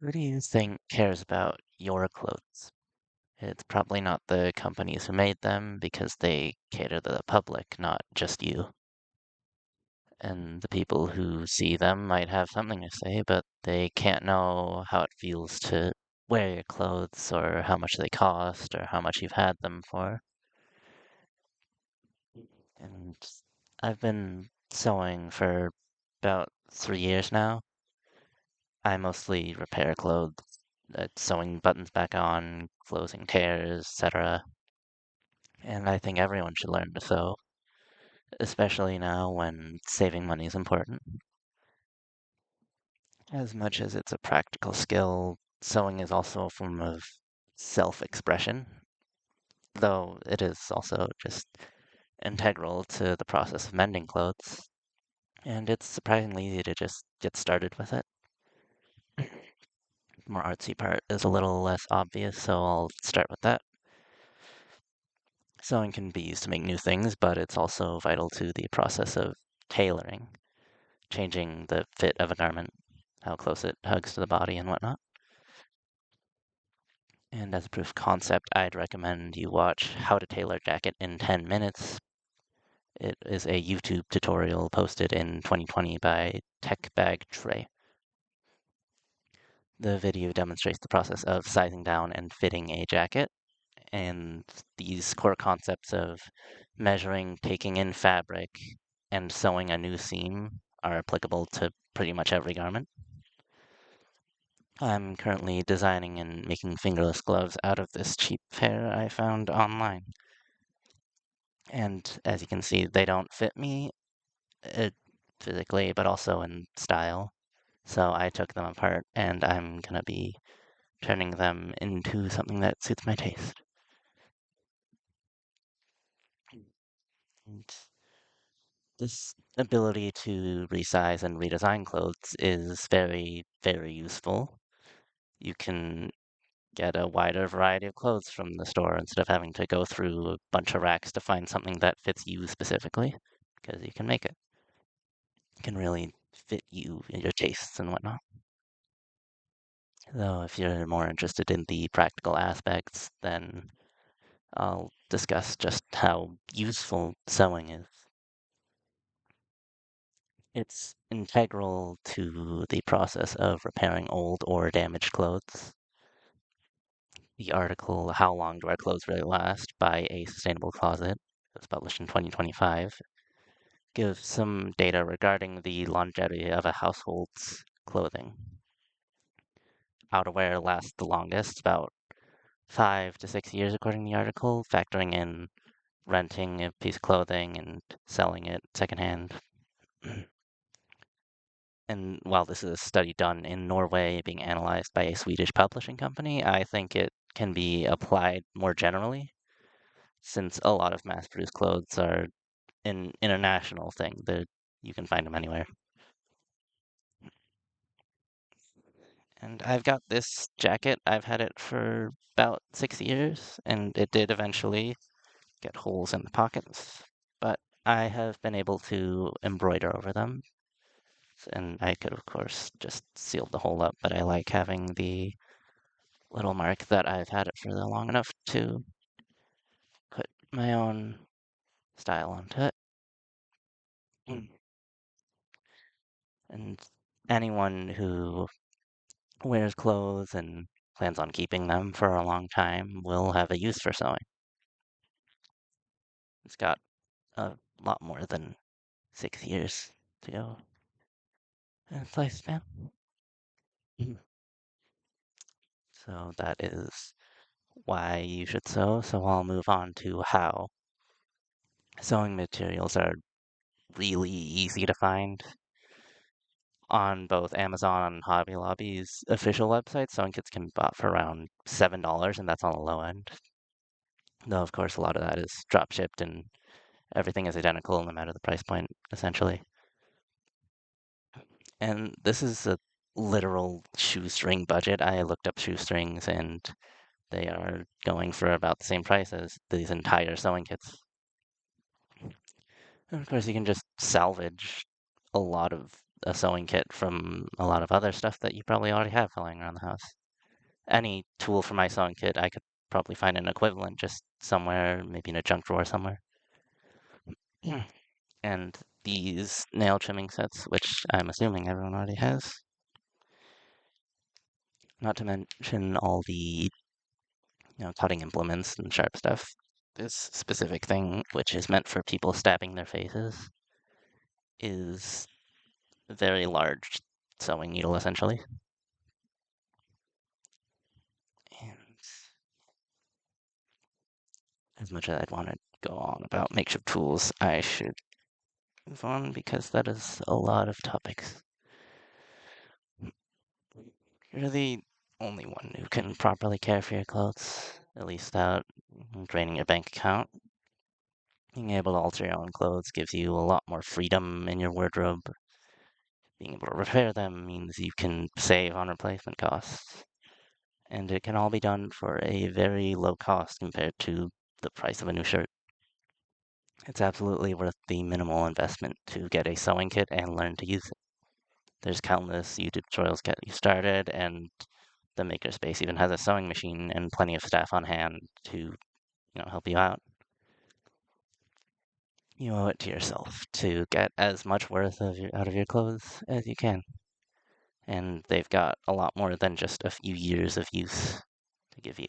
Who do you think cares about your clothes? It's probably not the companies who made them because they cater to the public, not just you. And the people who see them might have something to say, but they can't know how it feels to wear your clothes or how much they cost or how much you've had them for. And I've been sewing for about 3 years now. I mostly repair clothes, sewing buttons back on, closing tears, etc. And I think everyone should learn to sew, especially now when saving money is important. As much as it's a practical skill, sewing is also a form of self-expression, though it is also just integral to the process of mending clothes. And it's surprisingly easy to just get started with it. The more artsy part is a little less obvious, so I'll start with that. Sewing can be used to make new things, but it's also vital to the process of tailoring, changing the fit of a garment, how close it hugs to the body and whatnot. And as a proof of concept, I'd recommend you watch How to Tailor a Jacket in 10 Minutes. It is a YouTube tutorial posted in 2020 by Tech Bag Tray. The video demonstrates the process of sizing down and fitting a jacket, and these core concepts of measuring, taking in fabric, and sewing a new seam are applicable to pretty much every garment. I'm currently designing and making fingerless gloves out of this cheap pair I found online. And as you can see, they don't fit me uh, physically, but also in style. So I took them apart and I'm gonna be turning them into something that suits my taste. And this ability to resize and redesign clothes is very, very useful. You can get a wider variety of clothes from the store instead of having to go through a bunch of racks to find something that fits you specifically, because you can make it. It can really fit you and your tastes and whatnot. Though if you're more interested in the practical aspects, then I'll discuss just how useful sewing is. It's integral to the process of repairing old or damaged clothes. The article, How Long Do Our Clothes Really Last by A Sustainable Closet, was published in 2025, gives some data regarding the longevity of a household's clothing. Outerwear lasts the longest, about 5 to 6 years, according to the article, factoring in renting a piece of clothing and selling it secondhand. And while this is a study done in Norway being analyzed by a Swedish publishing company, I think it can be applied more generally since a lot of mass-produced clothes are an international thing that you can find them anywhere. And I've got this jacket. I've had it for about 6 years, and it did eventually get holes in the pockets, but I have been able to embroider over them. And I could, of course, just seal the hole up, but I like having the little mark that I've had it for long enough to put my own style onto it. And anyone who wears clothes and plans on keeping them for a long time will have a use for sewing. It's got a lot more than 6 years to go in its lifespan. So that is why you should sew. So I'll move on to how. Sewing materials are really easy to find on both Amazon and Hobby Lobby's official website. Sewing kits can be bought for around $7, and that's on the low end. Though, of course, a lot of that is drop shipped and everything is identical no matter the price point, essentially. And this is a literal shoestring budget. I looked up shoestrings and they are going for about the same price as these entire sewing kits. And of course, you can just salvage a lot of a sewing kit from a lot of other stuff that you probably already have lying around the house. Any tool for my sewing kit, I could probably find an equivalent just somewhere, maybe in a junk drawer somewhere. Yeah. And these nail trimming sets, which I'm assuming everyone already has, not to mention all the cutting implements and sharp stuff. This specific thing, which is meant for people stabbing their faces, is a very large sewing needle essentially. And as much as I'd want to go on about makeshift tools, I should move on because that is a lot of topics. You're the only one who can properly care for your clothes, at least without draining your bank account. Being able to alter your own clothes gives you a lot more freedom in your wardrobe. Being able to repair them means you can save on replacement costs. And it can all be done for a very low cost compared to the price of a new shirt. It's absolutely worth the minimal investment to get a sewing kit and learn to use it. There's countless YouTube tutorials get you started, and the makerspace even has a sewing machine and plenty of staff on hand to, help you out. You owe it to yourself to get as much worth out of your clothes as you can. And they've got a lot more than just a few years of use to give you.